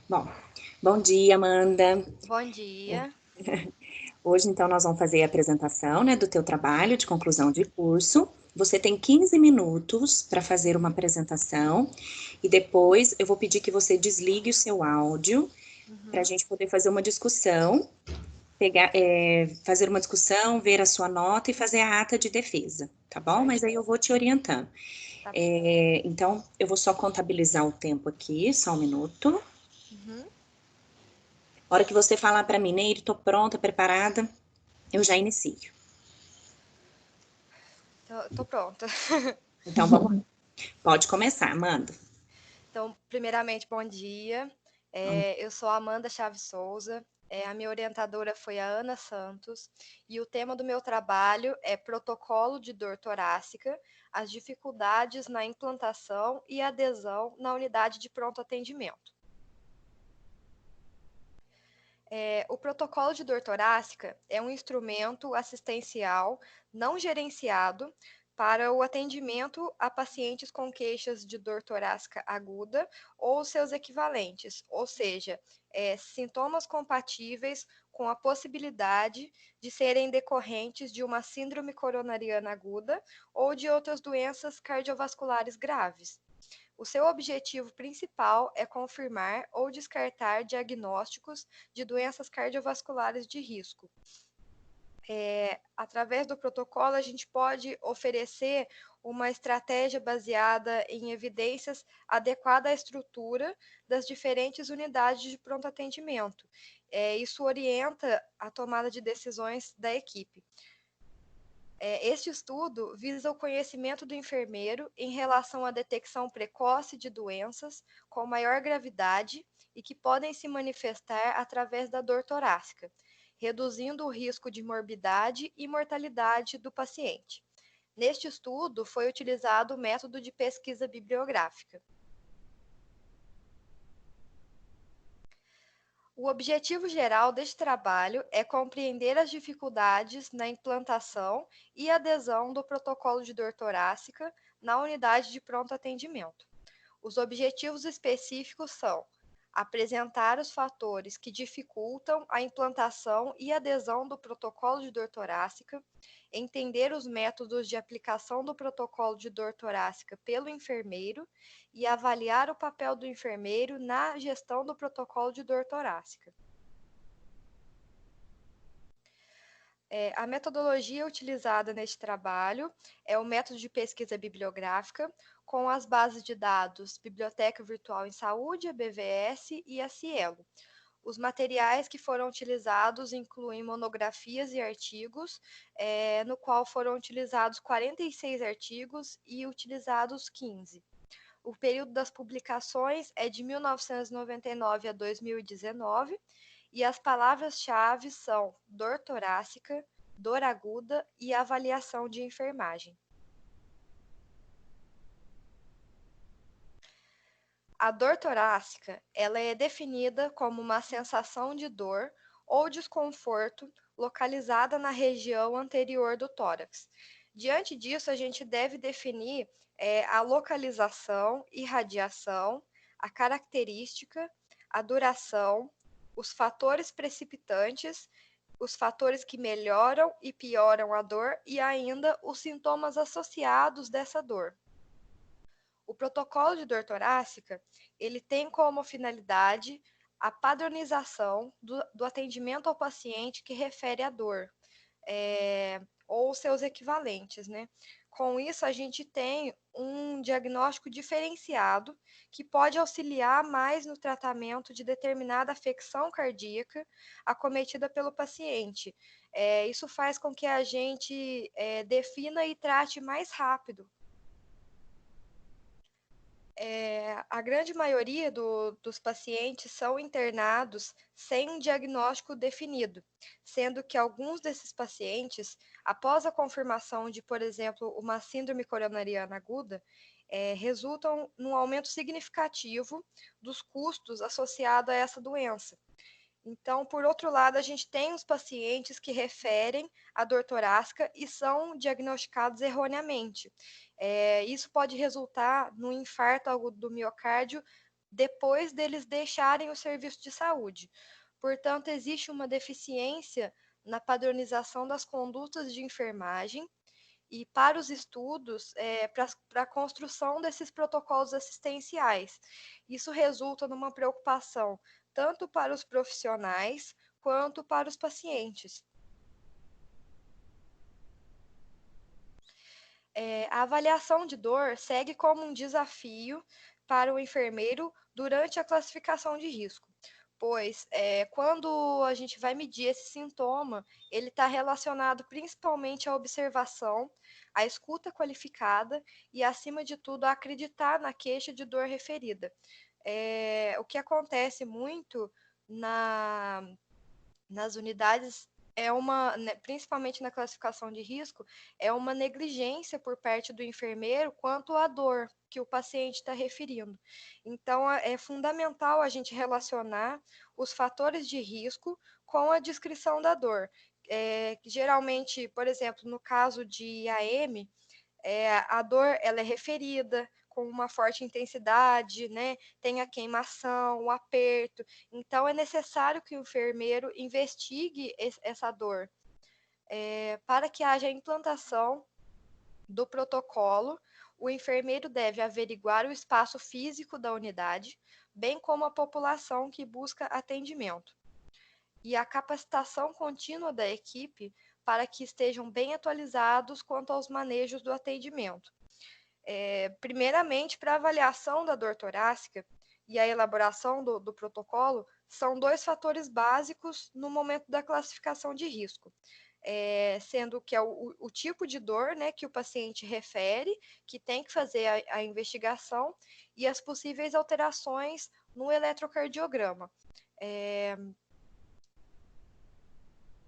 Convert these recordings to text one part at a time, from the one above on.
Bom, bom dia, Amanda. Bom dia. Hoje, então, nós vamos fazer a apresentação, né, do teu trabalho de conclusão de curso. Você tem 15 minutos para fazer uma apresentação e depois eu vou pedir que você desligue o seu áudio para a Uhum, gente poder fazer uma discussão, fazer uma discussão, ver a sua nota e fazer a ata de defesa, tá bom? Mas aí certinho. eu vou te orientando. Tá bom. Então, eu vou só contabilizar o tempo aqui, só um minuto. Uhum, A hora que você falar para mim, Neide, estou pronta, preparada, eu já inicio. tô pronta. Então vamos lá. Pode começar, Amanda. Então, primeiramente, bom dia. Eu sou a Amanda Chaves Souza. A minha orientadora foi a Ana Santos. E o tema do meu trabalho é Protocolo de Dor Torácica, as dificuldades na implantação e adesão na unidade de pronto atendimento. O protocolo de dor torácica é um instrumento assistencial não gerenciado para o atendimento a pacientes com queixas de dor torácica aguda ou seus equivalentes, ou seja, sintomas compatíveis com a possibilidade de serem decorrentes de uma síndrome coronariana aguda ou de outras doenças cardiovasculares graves. O seu objetivo principal é confirmar ou descartar diagnósticos de doenças cardiovasculares de risco. Através do protocolo, a gente pode oferecer uma estratégia baseada em evidências adequada à estrutura das diferentes unidades de pronto atendimento. Isso orienta a tomada de decisões da equipe. Este estudo visa o conhecimento do enfermeiro em relação à detecção precoce de doenças com maior gravidade e que podem se manifestar através da dor torácica, reduzindo o risco de morbidade e mortalidade do paciente. Neste estudo, foi utilizado o método de pesquisa bibliográfica. O objetivo geral deste trabalho é compreender as dificuldades na implantação e adesão do protocolo de dor torácica na unidade de pronto atendimento. Os objetivos específicos são apresentar os fatores que dificultam a implantação e adesão do protocolo de dor torácica, entender os métodos de aplicação do protocolo de dor torácica pelo enfermeiro e avaliar o papel do enfermeiro na gestão do protocolo de dor torácica. A metodologia utilizada neste trabalho é o método de pesquisa bibliográfica, com as bases de dados Biblioteca Virtual em Saúde, a BVS e a Cielo. Os materiais que foram utilizados incluem monografias e artigos, no qual foram utilizados 46 artigos e utilizados 15. O período das publicações é de 1999 a 2019 e as palavras-chave são dor torácica, dor aguda e avaliação de enfermagem. A dor torácica, ela é definida como uma sensação de dor ou desconforto localizada na região anterior do tórax. Diante disso, a gente deve definir a localização e radiação, a característica, a duração, os fatores precipitantes, os fatores que melhoram e pioram a dor e ainda os sintomas associados dessa dor. O protocolo de dor torácica, ele tem como finalidade a padronização do atendimento ao paciente que refere à dor, ou seus equivalentes, né? Com isso, a gente tem um diagnóstico diferenciado que pode auxiliar mais no tratamento de determinada afecção cardíaca acometida pelo paciente. Isso faz com que a gente defina e trate mais rápido. A grande maioria dos pacientes são internados sem um diagnóstico definido, sendo que alguns desses pacientes, após a confirmação de, por exemplo, uma síndrome coronariana aguda, resultam num aumento significativo dos custos associados a essa doença. Então, por outro lado, a gente tem os pacientes que referem a dor torácica e são diagnosticados erroneamente. Isso pode resultar no infarto agudo do miocárdio depois deles deixarem o serviço de saúde. Portanto, existe uma deficiência na padronização das condutas de enfermagem e para os estudos, para a construção desses protocolos assistenciais. Isso resulta numa preocupação tanto para os profissionais quanto para os pacientes. A avaliação de dor segue como um desafio para o enfermeiro durante a classificação de risco, pois quando a gente vai medir esse sintoma, ele está relacionado principalmente à observação, à escuta qualificada e, acima de tudo, a acreditar na queixa de dor referida. O que acontece muito na, nas unidades principalmente na classificação de risco, é uma negligência por parte do enfermeiro quanto à dor que o paciente está referindo. Então, é fundamental a gente relacionar os fatores de risco com a descrição da dor. Geralmente, por exemplo, no caso de IAM, a dor ela é referida com uma forte intensidade, né? Tem a queimação, o aperto. Então, é necessário que o enfermeiro investigue essa dor para que haja a implantação do protocolo. O enfermeiro deve averiguar o espaço físico da unidade, bem como a população que busca atendimento. E a capacitação contínua da equipe para que estejam bem atualizados quanto aos manejos do atendimento. Primeiramente, para a avaliação da dor torácica e a elaboração do protocolo, são dois fatores básicos no momento da classificação de risco. Sendo que é o tipo de dor, né, que o paciente refere, que tem que fazer a investigação, e as possíveis alterações no eletrocardiograma.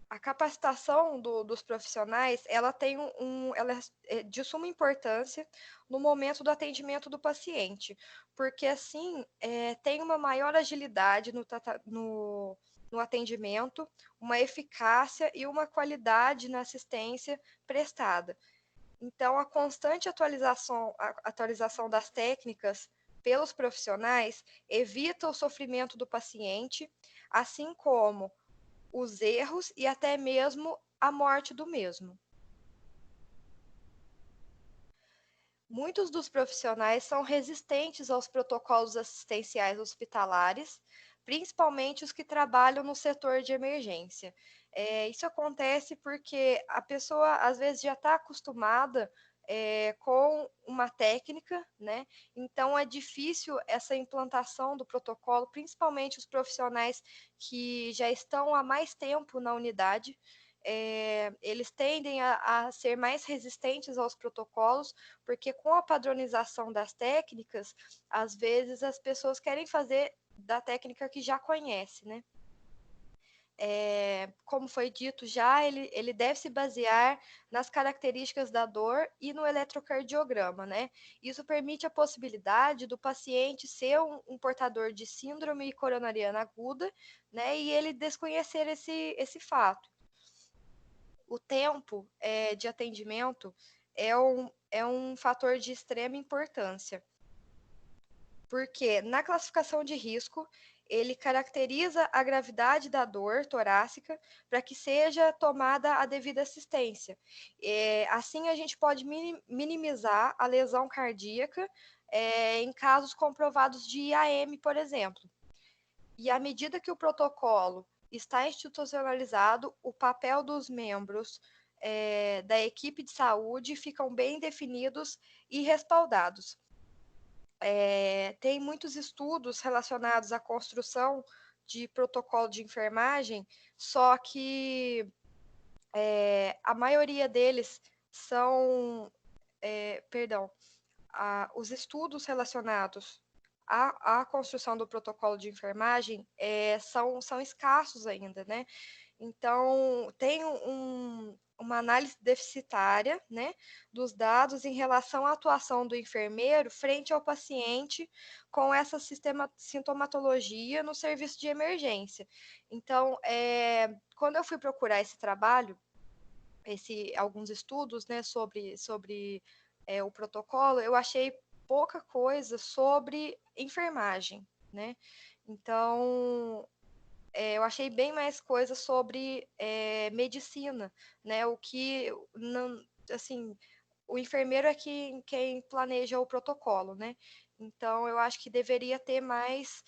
A capacitação dos profissionais, ela tem ela é de suma importância no momento do atendimento do paciente, porque assim tem uma maior agilidade no atendimento, uma eficácia e uma qualidade na assistência prestada. Então, a constante atualização das técnicas pelos profissionais evita o sofrimento do paciente, assim como os erros e até mesmo a morte do mesmo. Muitos dos profissionais são resistentes aos protocolos assistenciais hospitalares, principalmente os que trabalham no setor de emergência. Isso acontece porque a pessoa, às vezes, já está acostumada com uma técnica, né? Então, é difícil essa implantação do protocolo, principalmente os profissionais que já estão há mais tempo na unidade. Eles tendem a ser mais resistentes aos protocolos, porque com a padronização das técnicas, às vezes as pessoas querem fazer da técnica que já conhece, né? Como foi dito já, ele deve se basear nas características da dor e no eletrocardiograma, né? Isso permite a possibilidade do paciente ser um portador de síndrome coronariana aguda, né? E ele desconhecer esse fato. O tempo de atendimento é um fator de extrema importância, porque na classificação de risco, ele caracteriza a gravidade da dor torácica para que seja tomada a devida assistência. Assim, a gente pode minimizar a lesão cardíaca em casos comprovados de IAM, por exemplo. E à medida que o protocolo está institucionalizado, o papel dos membros da equipe de saúde ficam bem definidos e respaldados. Tem muitos estudos relacionados à construção de protocolo de enfermagem, só que a maioria deles são, os estudos relacionados à construção do protocolo de enfermagem são escassos ainda, né? Então, tem uma análise deficitária, né, dos dados em relação à atuação do enfermeiro frente ao paciente com essa sintomatologia no serviço de emergência. Então, quando eu fui procurar esse trabalho, alguns estudos, né, sobre o protocolo, eu achei pouca coisa sobre enfermagem. né? Então, eu achei bem mais coisas sobre medicina, né? O que não, assim, o enfermeiro é quem planeja o protocolo, né? Então, eu acho que deveria ter mais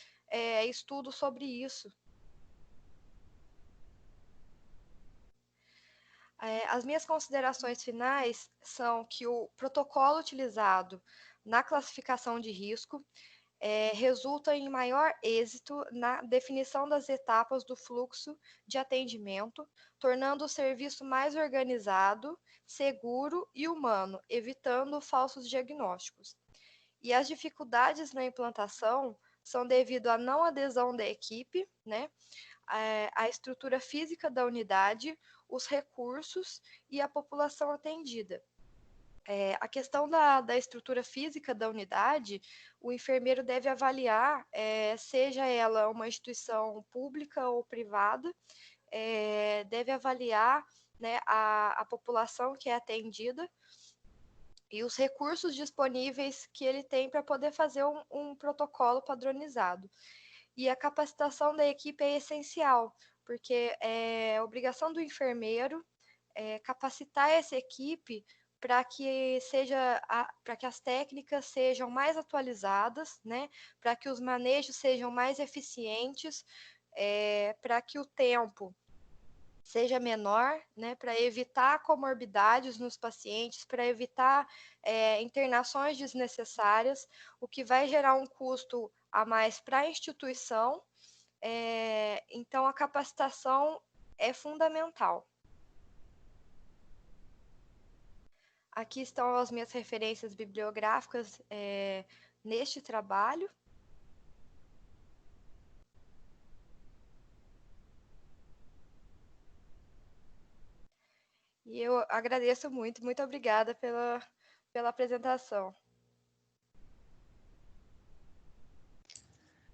estudo sobre isso. As minhas considerações finais são que o protocolo utilizado na classificação de risco resulta em maior êxito na definição das etapas do fluxo de atendimento, tornando o serviço mais organizado, seguro e humano, evitando falsos diagnósticos. E as dificuldades na implantação são devido à não adesão da equipe, né? A estrutura física da unidade, os recursos e a população atendida. A questão da estrutura física da unidade, o enfermeiro deve avaliar, seja ela uma instituição pública ou privada, deve avaliar, né, a população que é atendida e os recursos disponíveis que ele tem para poder fazer um protocolo padronizado. E a capacitação da equipe é essencial, porque é obrigação do enfermeiro capacitar essa equipe para que para que as técnicas sejam mais atualizadas, né? Para que os manejos sejam mais eficientes, para que o tempo seja menor, né? Para evitar comorbidades nos pacientes, para evitar internações desnecessárias, o que vai gerar um custo a mais para a instituição. Então, a capacitação é fundamental. Aqui estão as minhas referências bibliográficas neste trabalho. E eu agradeço muito, muito obrigada pela apresentação.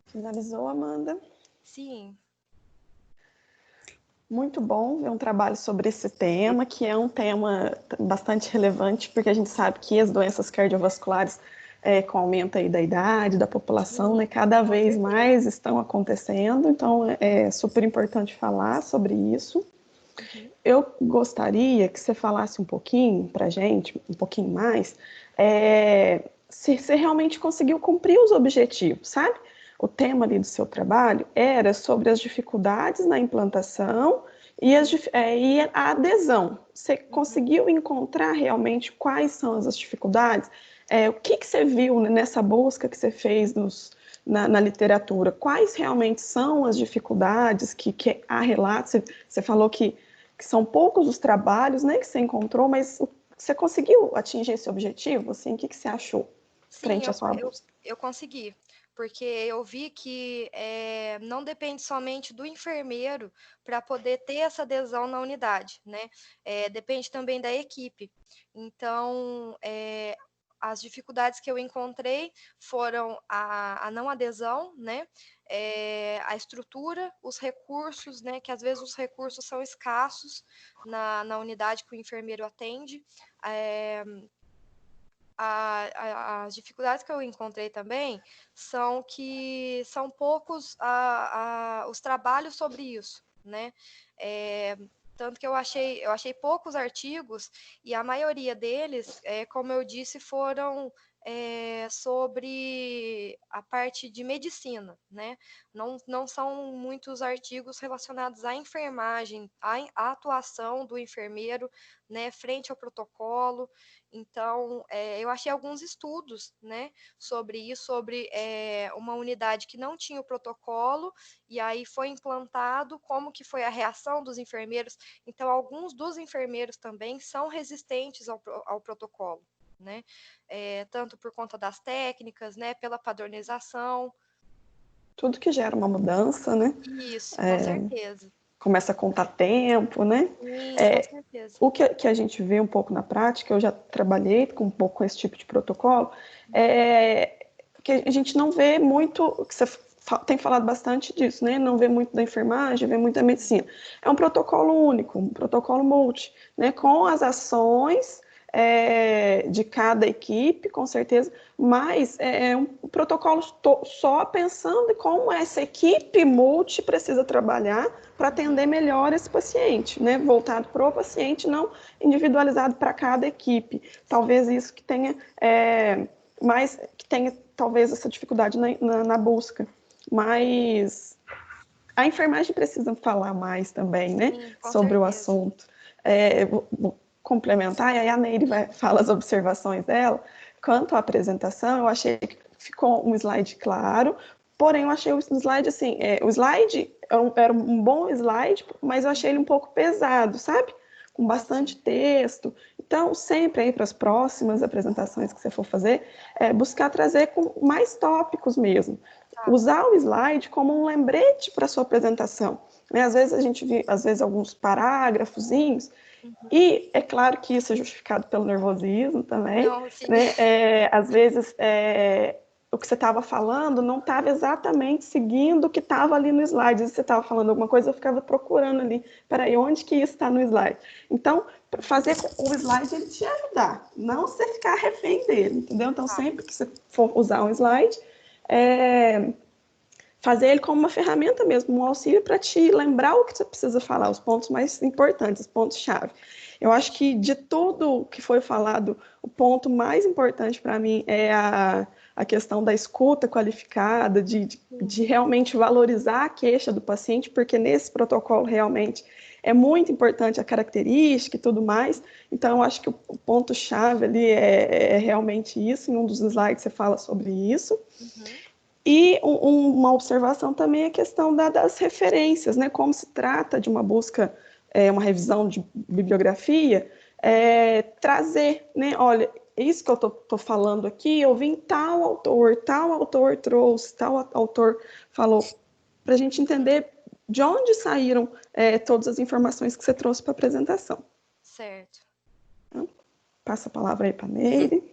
Finalizou, Amanda? Sim. Muito bom ver um trabalho sobre esse tema, que é um tema bastante relevante, porque a gente sabe que as doenças cardiovasculares, com o aumento aí da idade, da população, né, cada vez mais estão acontecendo, então é super importante falar sobre isso. Uhum. Eu gostaria que você falasse um pouquinho para a gente, um pouquinho mais, se você realmente conseguiu cumprir os objetivos, sabe? O tema ali do seu trabalho era sobre as dificuldades na implantação e a adesão. Você conseguiu encontrar realmente quais são as dificuldades? O que você viu nessa busca que você fez na literatura? Quais realmente são as dificuldades que há relatos? Você falou que são poucos os trabalhos, né, que você encontrou, mas você conseguiu atingir esse objetivo? Assim, o que você achou frente à sua busca? Eu consegui, porque eu vi que não depende somente do enfermeiro para poder ter essa adesão na unidade, né? Depende também da equipe. Então, as dificuldades que eu encontrei foram a não adesão, né? A estrutura, os recursos, né? Que às vezes os recursos são escassos na unidade que o enfermeiro atende. As dificuldades que eu encontrei também são que são poucos os trabalhos sobre isso, né? Tanto que eu achei poucos artigos e a maioria deles, como eu disse, foram sobre a parte de medicina, né? Não são muitos artigos relacionados à enfermagem, à atuação do enfermeiro, né, frente ao protocolo. Então, eu achei alguns estudos, né, sobre isso, sobre uma unidade que não tinha o protocolo, e aí foi implantado, como que foi a reação dos enfermeiros. Então, alguns dos enfermeiros também são resistentes ao protocolo, né, tanto por conta das técnicas, né, pela padronização. Tudo que gera uma mudança, né? Isso, com certeza. Começa a contar tempo, né? Isso, com certeza. O que a gente vê um pouco na prática, eu já trabalhei com um pouco com esse tipo de protocolo, que a gente não vê muito, que você tem falado bastante disso, né? Não vê muito da enfermagem, vê muito da medicina. É um protocolo único, um protocolo multi, né? Com as ações de cada equipe, com certeza, mas é um protocolo só pensando em como essa equipe multi precisa trabalhar para atender melhor esse paciente, né? Voltado para o paciente, não individualizado para cada equipe. Talvez isso que tenha talvez essa dificuldade na busca. Mas a enfermagem precisa falar mais também, né? Sim, com Sobre certeza. o assunto. Vou complementar, e aí a Neire fala as observações dela. Quanto à apresentação, eu achei que ficou um slide claro, porém eu achei o slide assim, o slide era um bom slide, mas eu achei ele um pouco pesado, sabe? Com bastante texto. Então, sempre aí para as próximas apresentações que você for fazer, buscar trazer com mais tópicos mesmo. Usar o slide como um lembrete para a sua apresentação. Né? Às vezes a gente vê, alguns parágrafozinhos, e é claro que isso é justificado pelo nervosismo também. Não, sim. Né? Às vezes o que você estava falando não estava exatamente seguindo o que estava ali no slide. Às vezes você estava falando alguma coisa, eu ficava procurando ali, peraí, onde que isso está no slide? Então, fazer o slide ele te ajudar, não você ficar refém dele, entendeu? Então, sempre que você for usar um slide, fazer ele como uma ferramenta mesmo, um auxílio para te lembrar o que você precisa falar, os pontos mais importantes, os pontos-chave. Eu acho que de tudo que foi falado, o ponto mais importante para mim é a questão da escuta qualificada, de realmente valorizar a queixa do paciente, porque nesse protocolo realmente é muito importante a característica e tudo mais. Então, eu acho que o ponto-chave ali é realmente isso. Em um dos slides você fala sobre isso. E uma observação também é a questão das referências, né? Como se trata de uma busca, uma revisão de bibliografia, trazer, né? Olha, isso que eu estou falando aqui, eu vi em tal autor trouxe, tal autor falou, para a gente entender de onde saíram todas as informações que você trouxe para a apresentação. Certo. Então, passa a palavra aí para a Neire.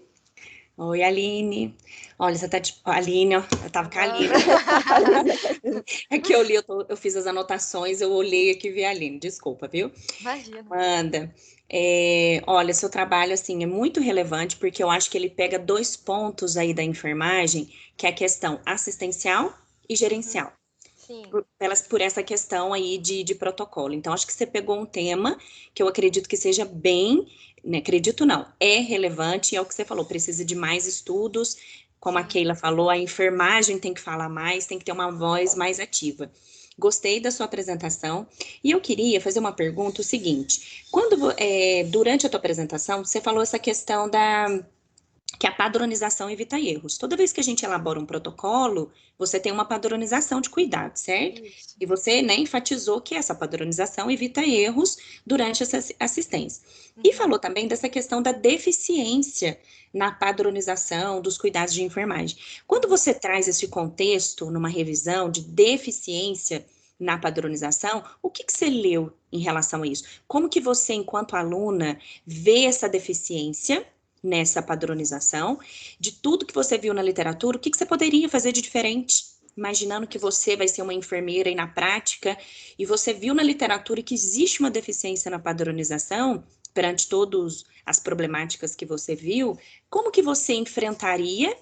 Oi, Aline. Olha, você tá tipo. Aline, ó. Eu tava com a Aline. É que eu li, eu fiz as anotações, eu olhei aqui e vi a Aline. Desculpa, viu? Imagina. Amanda, olha, seu trabalho, assim, é muito relevante, porque eu acho que ele pega dois pontos aí da enfermagem, que é a questão assistencial e gerencial. Sim. Por essa questão aí de protocolo. Então, acho que você pegou um tema que eu acredito que seja bem, né, acredito não, é relevante, é o que você falou, precisa de mais estudos, como a Keila falou, a enfermagem tem que falar mais, tem que ter uma voz mais ativa. Gostei da sua apresentação e eu queria fazer uma pergunta, o seguinte, durante a tua apresentação, você falou essa questão que a padronização evita erros. Toda vez que a gente elabora um protocolo, você tem uma padronização de cuidado, certo? Isso. E você, né, enfatizou que essa padronização evita erros durante essa assistência. E falou também dessa questão da deficiência na padronização dos cuidados de enfermagem. Quando você traz esse contexto numa revisão de deficiência na padronização, o que você leu em relação a isso? Como que você, enquanto aluna, vê essa deficiência nessa padronização, de tudo que você viu na literatura, o que você poderia fazer de diferente? Imaginando que você vai ser uma enfermeira e na prática, e você viu na literatura que existe uma deficiência na padronização, perante todas as problemáticas que você viu, como que você enfrentaria,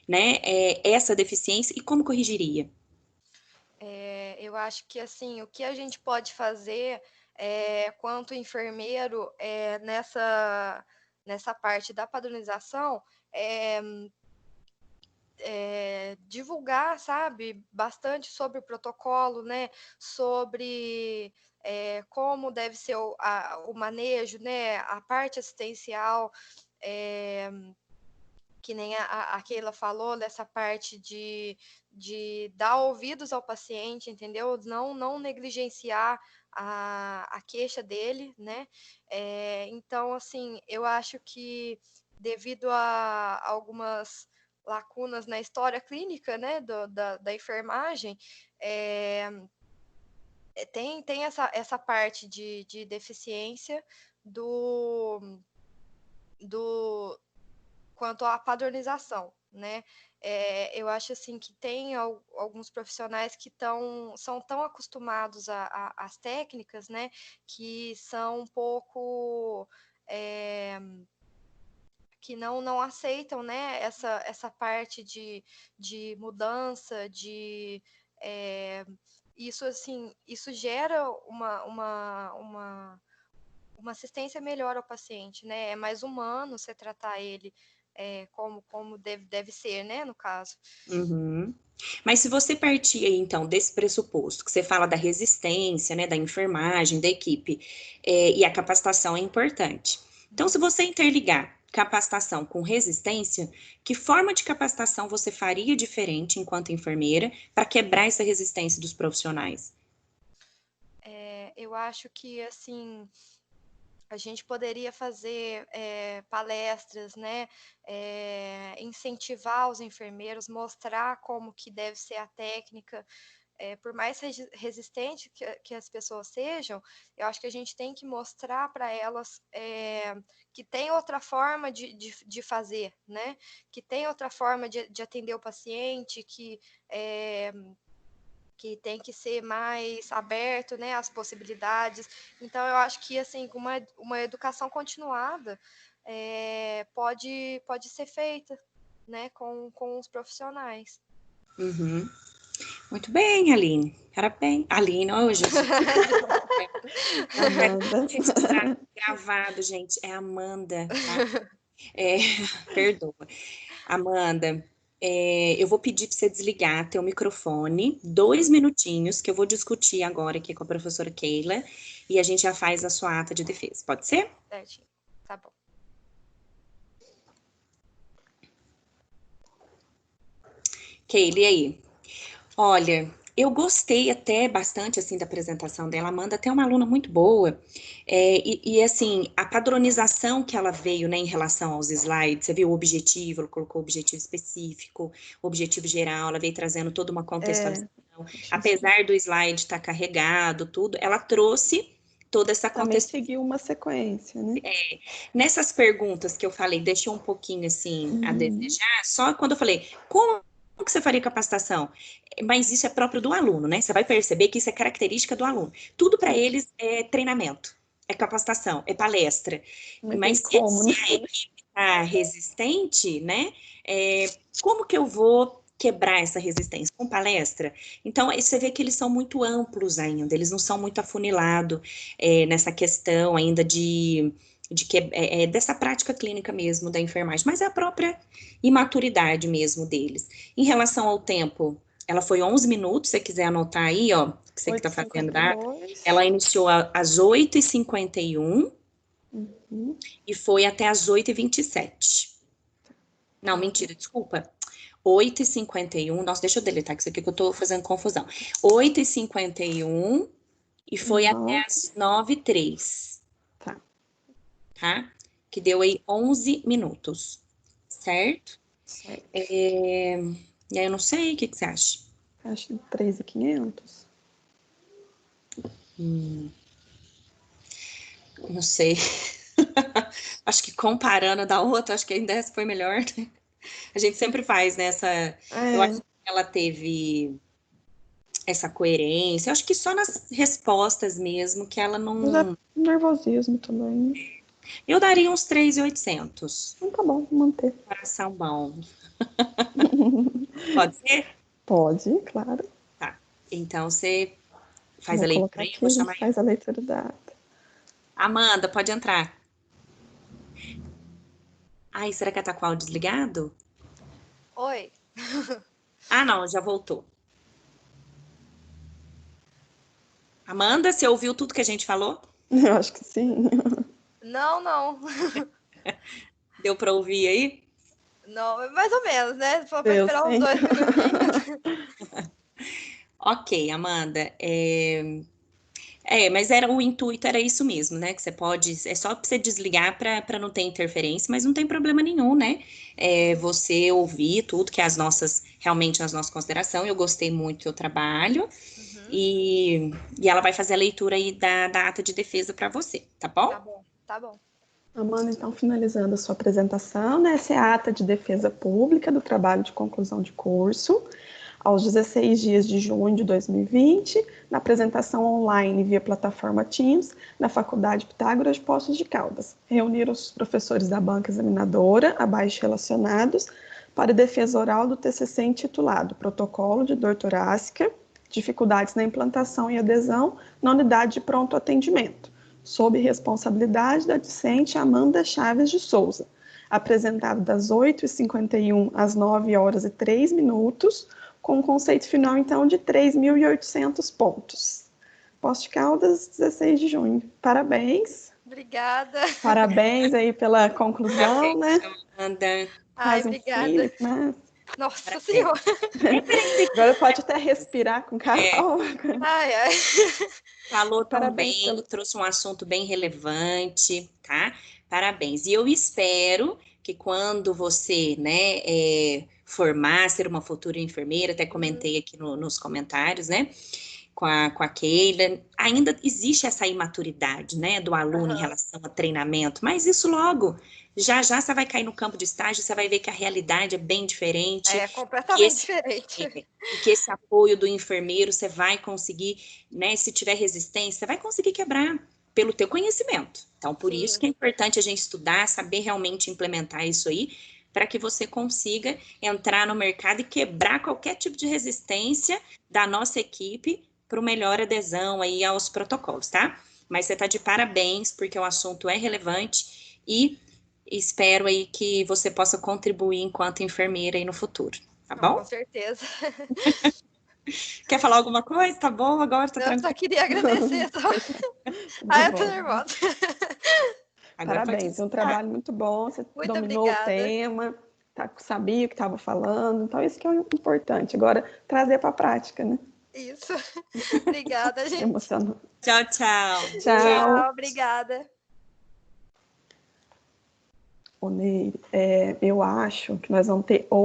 né, essa deficiência e como corrigiria? Eu acho que, assim, o que a gente pode fazer quanto enfermeiro nessa parte da padronização divulgar, sabe, bastante sobre o protocolo, né, sobre como deve ser o manejo, né, a parte assistencial, que nem a Keila falou, dessa parte de dar ouvidos ao paciente, entendeu? Não negligenciar a queixa dele, né? Então, assim, eu acho que devido a algumas lacunas na história clínica, né, da enfermagem, tem essa parte de deficiência do quanto à padronização, né? Eu acho assim que tem alguns profissionais que são tão acostumados às técnicas, né, que são um pouco que não aceitam, né, essa parte de mudança, isso, assim, isso gera uma assistência melhor ao paciente, né? É mais humano você tratar ele como deve ser, né, no caso. Uhum. Mas se você partir aí, então, desse pressuposto, que você fala da resistência, né, da enfermagem, da equipe, e a capacitação é importante. Então, se você interligar capacitação com resistência, que forma de capacitação você faria diferente enquanto enfermeira para quebrar essa resistência dos profissionais? Eu acho que, assim, a gente poderia fazer palestras, né? Incentivar os enfermeiros, mostrar como que deve ser a técnica. Por mais resistente que as pessoas sejam, eu acho que a gente tem que mostrar para elas que tem outra forma de fazer, né? Que tem outra forma de atender o paciente, que tem que ser mais aberto, né, às possibilidades. Então, eu acho que, assim, uma educação continuada pode ser feita, né, com os profissionais. Uhum. Muito bem, Aline. Parabéns. Aline, hoje. Amanda. Gravado, gente. É Amanda, tá? Perdoa. Amanda, eu vou pedir para você desligar teu microfone, 2 minutinhos, que eu vou discutir agora aqui com a professora Keila, e a gente já faz a sua ata de defesa. Pode ser? Certinho. Tá bom. Keila, e aí? Olha, eu gostei até bastante, assim, da apresentação dela. A Amanda até é uma aluna muito boa. Assim, a padronização que ela veio, né, em relação aos slides, você viu o objetivo, ela colocou o objetivo específico, o objetivo geral, ela veio trazendo toda uma contextualização. Apesar do slide estar carregado, tudo, ela trouxe toda essa também seguiu uma sequência, né? Nessas perguntas que eu falei, deixou um pouquinho assim a desejar, só quando eu falei, como que você faria capacitação? Mas isso é próprio do aluno, né? Você vai perceber que isso é característica do aluno. Tudo para eles é treinamento, é capacitação, é palestra. Não tem Mas como, né? se a equipe está resistente, né? Como que eu vou quebrar essa resistência? Com palestra? Então, aí você vê que eles são muito amplos ainda, eles não são muito afunilados nessa questão ainda de que dessa prática clínica mesmo da enfermagem, mas é a própria imaturidade mesmo deles. Em relação ao tempo, ela foi 11 minutos, se você quiser anotar aí, ó, que você que está fazendo data, 8h52. ela iniciou às 8h51 e foi até às 8h27. Não, mentira, desculpa. 8h51, nossa, deixa eu deletar isso aqui que eu tô fazendo confusão. 8h51 e foi até às 9h03. Tá? Que deu aí 11 minutos, certo? Certo. E aí eu não sei, o que você acha? Acho 3.500. Não sei. Acho que comparando da outra, acho que ainda essa foi melhor, né? A gente sempre faz, né, eu acho que ela teve essa coerência, eu acho que só nas respostas mesmo, que ela não... Nervosismo também. Eu daria uns 3.800. Então tá bom, vou manter. Coração bom. Pode ser? Pode, claro. Tá. Então você faz Vou a leitura colocar aí, eu aqui, vou a chamar gente faz a leitura da ata. Amanda, pode entrar. Ai, será que ela tá com o áudio desligado? Oi. Ah, não, já voltou. Amanda, você ouviu tudo que a gente falou? Eu acho que sim. Não. Deu para ouvir aí? Não, mais ou menos, né? Só para Eu esperar uns sim. 2 minutinhos. Ok, Amanda. Mas o intuito era isso mesmo, né? Que você pode, é só pra você desligar para não ter interferência, mas não tem problema nenhum, né? Você ouvir tudo que é realmente as nossas considerações. Eu gostei muito do seu trabalho e ela vai fazer a leitura aí da ata de defesa para você, tá bom? Tá bom. Amanda, então, finalizando a sua apresentação, né? Essa é a ata de defesa pública do trabalho de conclusão de curso. aos 16 dias de junho de 2020, na apresentação online via plataforma Teams, na Faculdade Pitágoras de Poços de Caldas. Reuniram os professores da banca examinadora, abaixo relacionados, para defesa oral do TCC intitulado Protocolo de Dor Torácica, Dificuldades na Implantação e Adesão na Unidade de Pronto Atendimento, sob responsabilidade da discente Amanda Chaves de Souza, apresentado das 8h51 às 9h03, com um conceito final, então, de 3.800 pontos. Poços de Caldas, 16 de junho. Parabéns. Obrigada. Parabéns aí pela conclusão, né? Amanda. Ai, Faz um obrigada. filho, né? Nossa Senhora. Agora pode até respirar com calma. Ai, ai. Falou tão Parabéns bem, pelo... trouxe um assunto bem relevante, tá? Parabéns. E eu espero que quando você, né, formar, ser uma futura enfermeira, até comentei aqui nos comentários, né, com a Keila, ainda existe essa imaturidade, né, do aluno em relação a treinamento, mas isso logo, já você vai cair no campo de estágio, você vai ver que a realidade é bem diferente. É completamente diferente. E que esse apoio do enfermeiro, você vai conseguir, né, se tiver resistência, você vai conseguir quebrar pelo teu conhecimento. Então, por isso que é importante a gente estudar, saber realmente implementar isso aí, para que você consiga entrar no mercado e quebrar qualquer tipo de resistência da nossa equipe para o melhor adesão aí aos protocolos, tá? Mas você está de parabéns, porque o assunto é relevante e espero aí que você possa contribuir enquanto enfermeira aí no futuro, tá bom? Com certeza. Quer falar alguma coisa? Tá bom agora? Tá Eu tranquilo? só queria agradecer. Ai, eu tô nervosa. Agora parabéns, é um trabalho muito bom, você Muito dominou obrigada. o tema, sabia o que estava falando, então isso que é importante. Agora, trazer para a prática, né? Isso. Obrigada, gente. Emocionante. Tchau, tchau. Tchau. Obrigada. Ô, Nery, eu acho que nós vamos ter